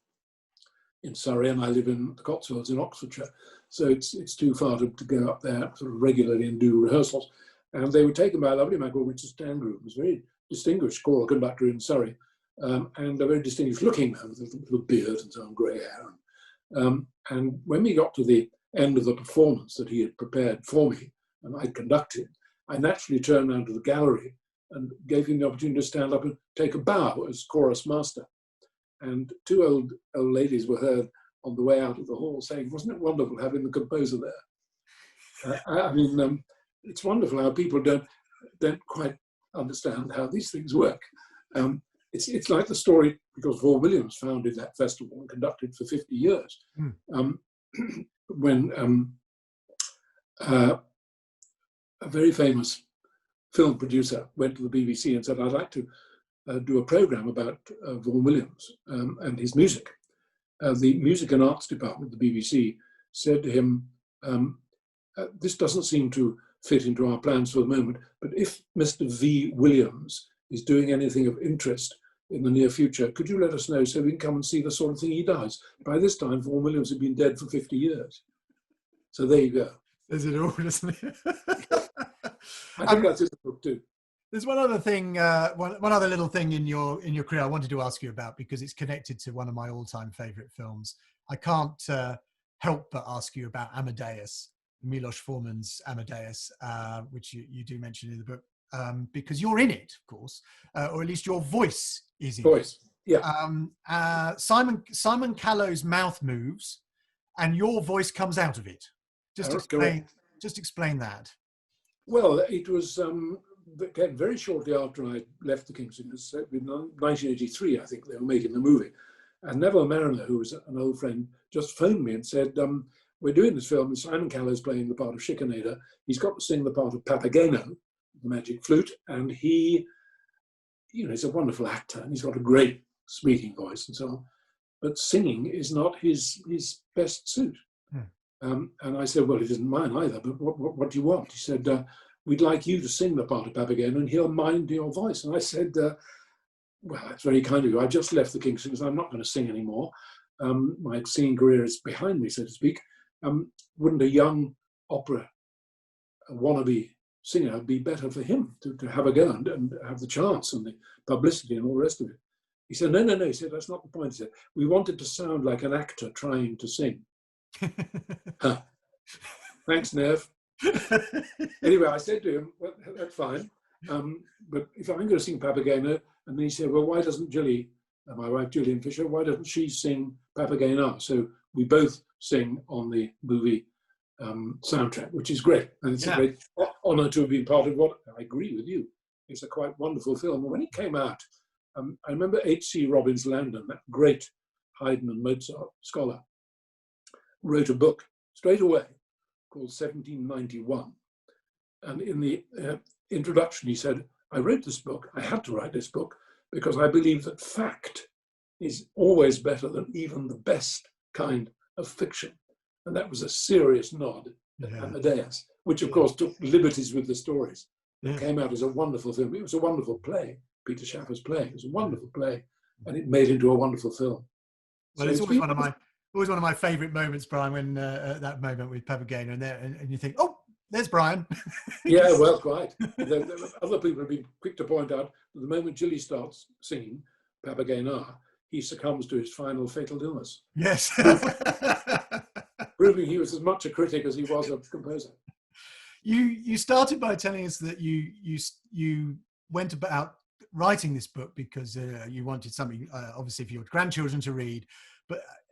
in Surrey and I live in the Cotswolds in Oxfordshire, so it's too far to go up there sort of regularly and do rehearsals. And they were taken by a lovely man called Richard Stangrove, who was a very distinguished choral conductor in Surrey, and a very distinguished looking man with a little beard and so on, grey hair. And when we got to the end of the performance that he had prepared for me and I conducted, I naturally turned around to the gallery and gave him the opportunity to stand up and take a bow as chorus master. And two old ladies were heard on the way out of the hall saying, "Wasn't it wonderful having the composer there?" I mean, it's wonderful how people don't quite understand how these things work. It's like the story, because Vaughan Williams founded that festival and conducted for 50 years. When a very famous film producer went to the BBC and said, "I'd like to do a programme about Vaughan Williams and his music." The Music and Arts Department of the BBC said to him, "This doesn't seem to fit into our plans for the moment, but if Mr. V. Williams is doing anything of interest in the near future, could you let us know so we can come and see the sort of thing he does?" By this time, Vaughan Williams had been dead for 50 years. So there you go. There's it all, isn't it? I think that's his book too. There's one other thing, one other little thing in your career I wanted to ask you about, because it's connected to one of my all-time favourite films. I can't help but ask you about Amadeus, Milos Forman's Amadeus, which you do mention in the book, because you're in it, of course, or at least your voice is in it. Yeah. Simon Callow's mouth moves, and your voice comes out of it. Just explain that. Well, it was very shortly after I left the King's. It was in 1983, I think, they were making the movie. And Neville Mariner, who was an old friend, just phoned me and said, "We're doing this film, and Simon Callow's playing the part of Schikaneder. He's got to sing the part of Papageno, the magic flute, and he's a wonderful actor, and he's got a great speaking voice and so on. But singing is not his best suit." And I said, "Well, it isn't mine either, but what do you want?" He said, "We'd like you to sing the part of Papageno, and he'll mind your voice." And I said, "Well, that's very kind of you. I just left the King's Singers. I'm not going to sing anymore. My singing career is behind me, so to speak. Wouldn't a young opera wannabe singer be better for him to have a go and have the chance and the publicity and all the rest of it?" He said, No. He said, "That's not the point." He said, "We wanted to sound like an actor trying to sing." Thanks, Nev. Anyway, I said to him, "Well, that's fine. But if I'm going to sing Papageno," and then he said, "Well, why doesn't Gilly, my wife Gillian Fisher, why doesn't she sing Papageno?" So we both sing on the movie soundtrack, which is great. And it's a great honour to have been part of what, I agree with you, It's a quite wonderful film. And when it came out, I remember H.C. Robbins Landon, that great Haydn and Mozart scholar, wrote a book straight away called 1791. And in the introduction, he said, I wrote this book, I had to write this book, because I believe that fact is always better than even the best kind of fiction. And that was a serious nod at Amadeus, which of course took liberties with the stories. It came out as a wonderful film. It was a wonderful play, Peter Schaffer's play. It was a wonderful play, and it made into a wonderful film. Well, so it's always one of my favourite moments, Brian, when that moment with Papageno and you think, oh, there's Brian. Yeah, well, quite. Other people have been quick to point out that the moment Gilly starts singing Papageno, he succumbs to his final fatal illness. Yes. Proving he was as much a critic as he was a composer. You started by telling us that you went about writing this book because you wanted something, obviously, for your grandchildren to read,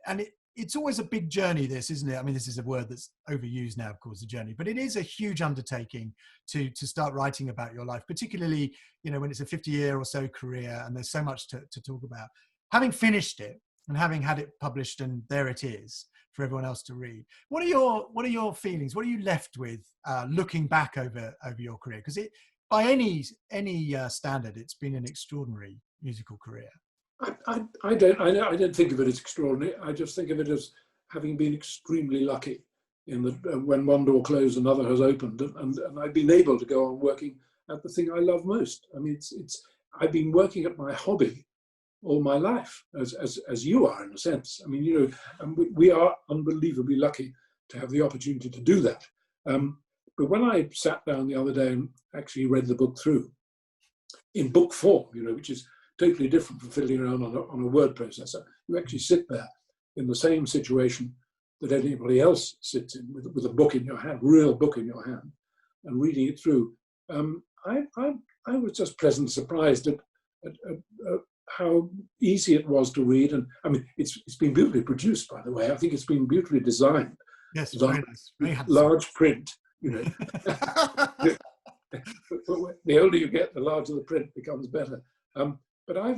and it's always a big journey, this, isn't it? I mean, this is a word that's overused now, of course, the journey, but it is a huge undertaking to start writing about your life, particularly, when it's a 50-year or so career and there's so much to talk about. Having finished it and having had it published and there it is for everyone else to read, what are your feelings? What are you left with looking back over your career? Because by any standard, it's been an extraordinary musical career. I don't think of it as extraordinary. I just think of it as having been extremely lucky in that when one door closed, another has opened, and I've been able to go on working at the thing I love most. I mean, I've been working at my hobby all my life, as you are in a sense. I mean, and we are unbelievably lucky to have the opportunity to do that. But when I sat down the other day and actually read the book through in book form, which is totally different from fiddling around on a word processor, you actually sit there in the same situation that anybody else sits in with a book in your hand, real book in your hand, and reading it through. I was just pleasantly surprised at how easy it was to read. And I mean, it's been beautifully produced, by the way. I think it's been beautifully designed. Yes, very nice. Very large print, The older you get, the larger the print becomes better. But I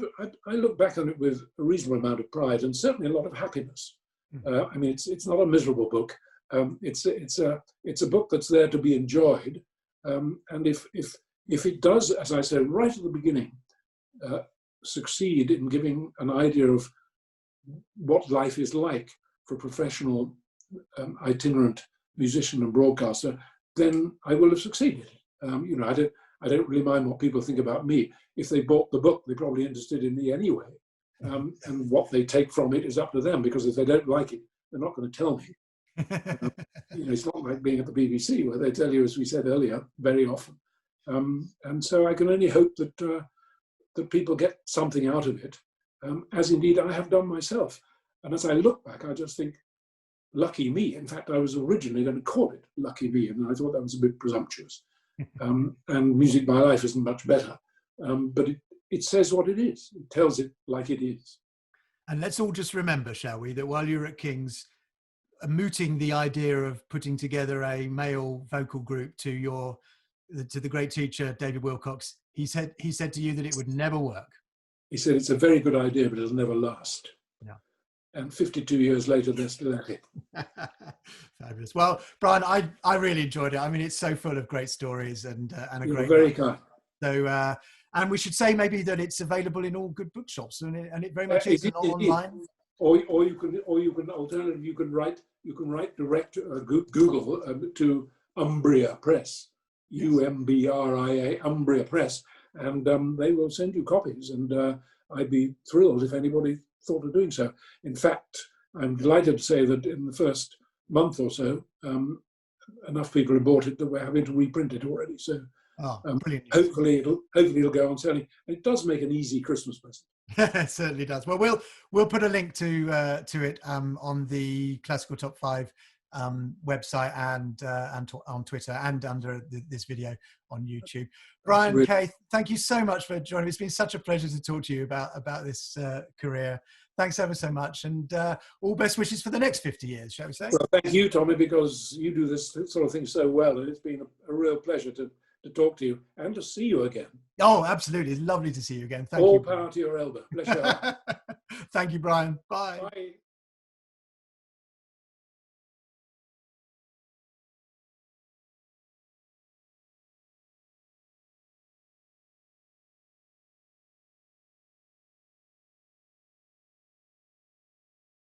look back on it with a reasonable amount of pride and certainly a lot of happiness. I mean, it's not a miserable book. It's a book that's there to be enjoyed. And if it does, as I said right at the beginning, succeed in giving an idea of what life is like for a professional itinerant musician and broadcaster, then I will have succeeded. I don't really mind what people think about me. If they bought the book, they're probably interested in me anyway. And what they take from it is up to them, because if they don't like it, they're not going to tell me. It's not like being at the BBC where they tell you, as we said earlier, very often. And so I can only hope that people get something out of it, as indeed I have done myself. And as I look back, I just think, lucky me. In fact, I was originally going to call it Lucky Me, and I thought that was a bit presumptuous. And Music by Life isn't much better. But it says what it is. It tells it like it is. And let's all just remember, shall we, that while you were at King's, mooting the idea of putting together a male vocal group to the great teacher, David Wilcox, he said to you that it would never work. He said, it's a very good idea, but it'll never last. Yeah. And 52 years later, they're still at it. Fabulous. Well, Brian, I really enjoyed it. I mean, it's so full of great stories and a You're great. Very kind. So, and we should say maybe that it's available in all good bookshops, and it very much is online. Or you can alternatively you can write direct Google to Umbria Press, UMBRIA, Umbria Press, and they will send you copies. And I'd be thrilled if anybody thought of doing so. In fact, I'm delighted to say that in the first month or so, enough people have bought it that we're having to reprint it already. So hopefully it'll go on selling. It does make an easy Christmas present. It certainly does. Well, we'll put a link to it on the Classical Top 5 website and on Twitter and under this video on YouTube. Brian Kay, thank you so much for joining me. It's been such a pleasure to talk to you about this career. Thanks ever so much, and all best wishes for the next 50 years, shall we say? Well, thank you, Tommy, because you do this sort of thing so well, and it's been a real pleasure to to talk to you and to see you again. Oh, absolutely. It's lovely to see you again. Thank All you. power to your elbow. Bless your heart. Thank you, Brian. Bye. Bye.